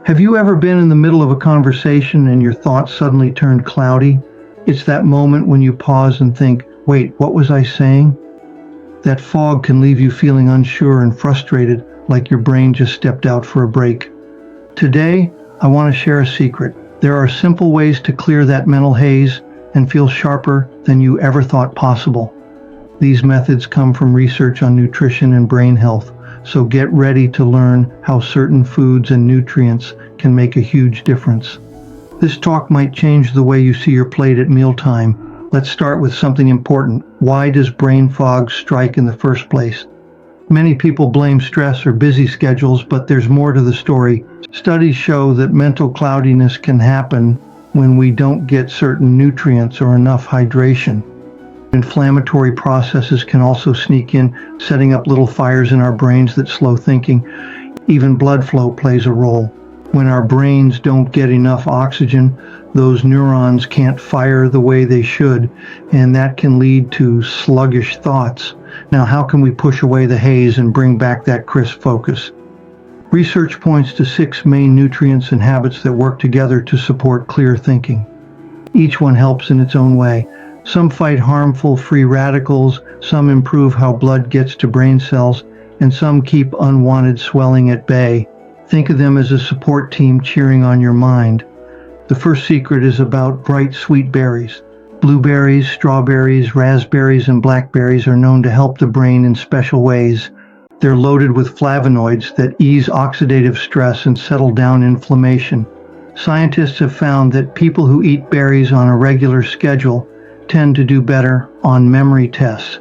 Have you ever been in the middle of a conversation and your thoughts suddenly turned cloudy? It's that moment when you pause and think, wait, what was I saying? That fog can leave you feeling unsure and frustrated, like your brain just stepped out for a break. Today, I want to share a secret. There are simple ways to clear that mental haze and feel sharper than you ever thought possible. These methods come from research on nutrition and brain health, so get ready to learn how certain foods and nutrients can make a huge difference. This talk might change the way you see your plate at mealtime. Let's start with something important. Why does brain fog strike in the first place? Many people blame stress or busy schedules, but there's more to the story. Studies show that mental cloudiness can happen when we don't get certain nutrients or enough hydration. Inflammatory processes can also sneak in, setting up little fires in our brains that slow thinking. Even blood flow plays a role. When our brains don't get enough oxygen, those neurons can't fire the way they should, and that can lead to sluggish thoughts. Now, how can we push away the haze and bring back that crisp focus? Research points to 6 main nutrients and habits that work together to support clear thinking. Each one helps in its own way. Some fight harmful free radicals, some improve how blood gets to brain cells, and some keep unwanted swelling at bay. Think of them as a support team cheering on your mind. The first secret is about bright sweet berries. Blueberries, strawberries, raspberries, and blackberries are known to help the brain in special ways. They're loaded with flavonoids that ease oxidative stress and settle down inflammation. Scientists have found that people who eat berries on a regular schedule tend to do better on memory tests.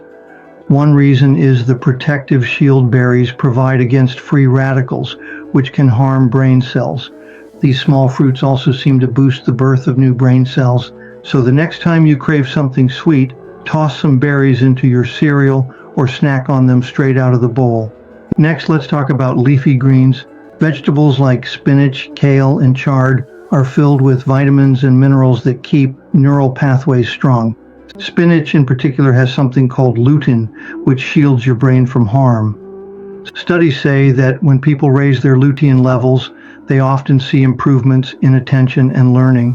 One reason is the protective shield berries provide against free radicals, which can harm brain cells. These small fruits also seem to boost the birth of new brain cells. So the next time you crave something sweet, toss some berries into your cereal or snack on them straight out of the bowl. Next, let's talk about leafy greens. Vegetables like spinach, kale, and chard are filled with vitamins and minerals that keep neural pathways strong. Spinach in particular has something called lutein, which shields your brain from harm. Studies say that when people raise their lutein levels, they often see improvements in attention and learning.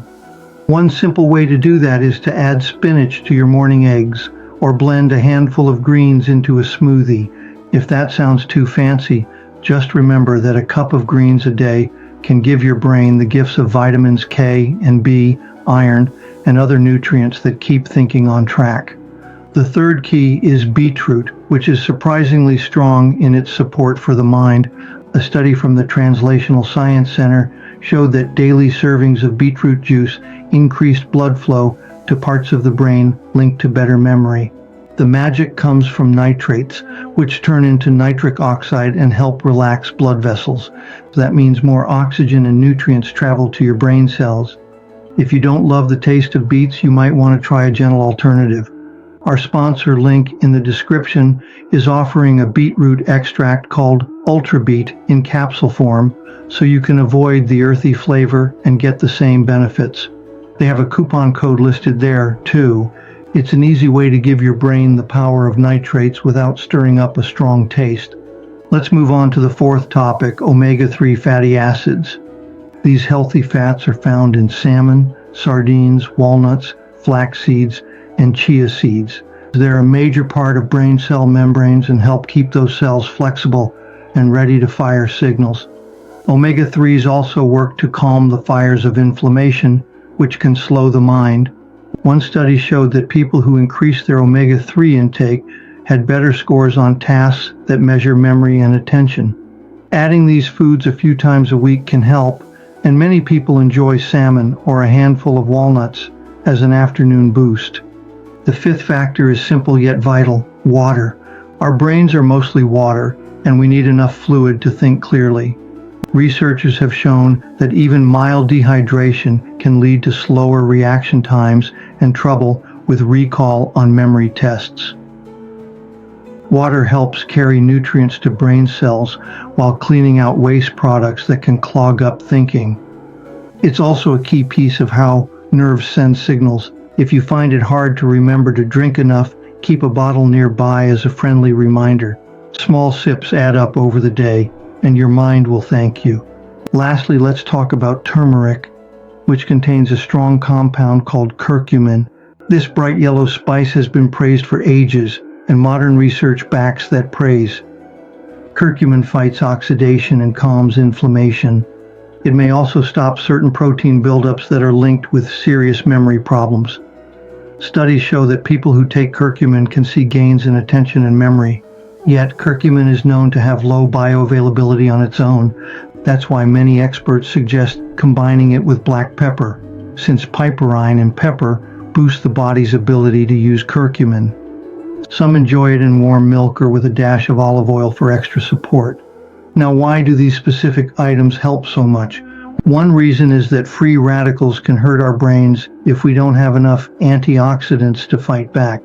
One simple way to do that is to add spinach to your morning eggs, or blend a handful of greens into a smoothie. If that sounds too fancy, just remember that a cup of greens a day can give your brain the gifts of vitamins K and B, iron, and other nutrients that keep thinking on track. The third key is beetroot, which is surprisingly strong in its support for the mind. A study from the Translational Science Center showed that daily servings of beetroot juice increased blood flow to parts of the brain linked to better memory. The magic comes from nitrates, which turn into nitric oxide and help relax blood vessels. That means more oxygen and nutrients travel to your brain cells. If you don't love the taste of beets, you might want to try a gentle alternative. Our sponsor link in the description is offering a beetroot extract called Ultrabeet in capsule form, so you can avoid the earthy flavor and get the same benefits. They have a coupon code listed there, too. It's an easy way to give your brain the power of nitrates without stirring up a strong taste. Let's move on to the fourth topic, omega-3 fatty acids. These healthy fats are found in salmon, sardines, walnuts, flax seeds, and chia seeds. They're a major part of brain cell membranes and help keep those cells flexible and ready to fire signals. Omega-3s also work to calm the fires of inflammation, which can slow the mind. One study showed that people who increased their omega-3 intake had better scores on tasks that measure memory and attention. Adding these foods a few times a week can help, and many people enjoy salmon or a handful of walnuts as an afternoon boost. The fifth factor is simple yet vital: water. Our brains are mostly water, and we need enough fluid to think clearly. Researchers have shown that even mild dehydration can lead to slower reaction times and trouble with recall on memory tests. Water helps carry nutrients to brain cells while cleaning out waste products that can clog up thinking. It's also a key piece of how nerves send signals. If you find it hard to remember to drink enough, keep a bottle nearby as a friendly reminder. Small sips add up over the day, and your mind will thank you. Lastly, let's talk about turmeric, which contains a strong compound called curcumin. This bright yellow spice has been praised for ages, and modern research backs that praise. Curcumin fights oxidation and calms inflammation. It may also stop certain protein buildups that are linked with serious memory problems. Studies show that people who take curcumin can see gains in attention and memory. Yet, curcumin is known to have low bioavailability on its own. That's why many experts suggest combining it with black pepper, since piperine in pepper boosts the body's ability to use curcumin. Some enjoy it in warm milk or with a dash of olive oil for extra support. Now, why do these specific items help so much? One reason is that free radicals can hurt our brains if we don't have enough antioxidants to fight back.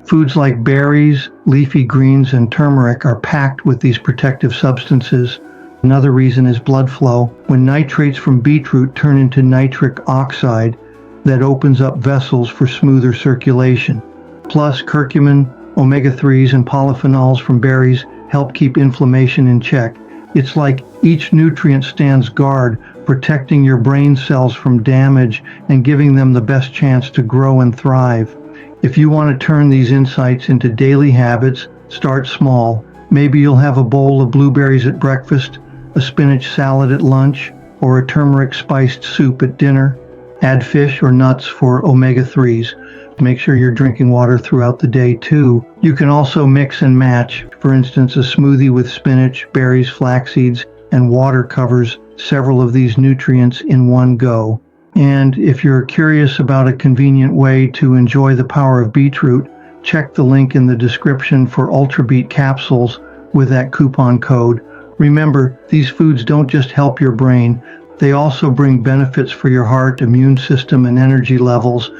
Foods like berries, leafy greens, and turmeric are packed with these protective substances. Another reason is blood flow. When nitrates from beetroot turn into nitric oxide, that opens up vessels for smoother circulation. Plus, curcumin, omega-3s, and polyphenols from berries help keep inflammation in check. It's like each nutrient stands guard, protecting your brain cells from damage and giving them the best chance to grow and thrive. If you want to turn these insights into daily habits, start small. Maybe you'll have a bowl of blueberries at breakfast, a spinach salad at lunch, or a turmeric spiced soup at dinner. Add fish or nuts for omega-3s. Make sure you're drinking water throughout the day too. You can also mix and match. For instance, a smoothie with spinach, berries, flax seeds, and water covers several of these nutrients in one go. And if you're curious about a convenient way to enjoy the power of beetroot, check the link in the description for Ultrabeet capsules with that coupon code. Remember, these foods don't just help your brain, they also bring benefits for your heart, immune system, and energy levels.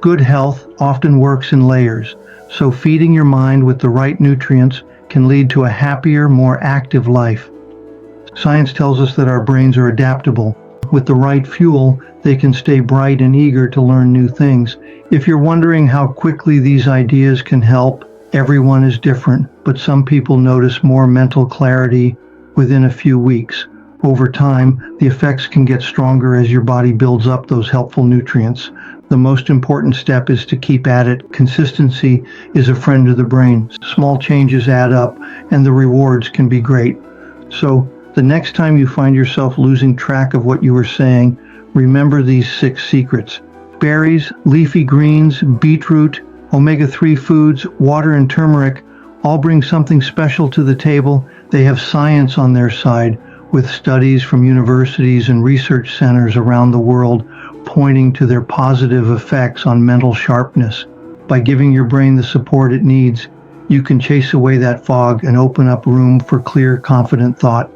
Good health often works in layers, so feeding your mind with the right nutrients can lead to a happier, more active life. Science tells us that our brains are adaptable. With the right fuel, they can stay bright and eager to learn new things. If you're wondering how quickly these ideas can help, everyone is different, but some people notice more mental clarity within a few weeks. Over time, the effects can get stronger as your body builds up those helpful nutrients. The most important step is to keep at it. Consistency is a friend of the brain. Small changes add up, and the rewards can be great. So, the next time you find yourself losing track of what you were saying, remember these 6 secrets. Berries, leafy greens, beetroot, omega-3 foods, water, and turmeric all bring something special to the table. They have science on their side, with studies from universities and research centers around the world pointing to their positive effects on mental sharpness. By giving your brain the support it needs, you can chase away that fog and open up room for clear, confident thought.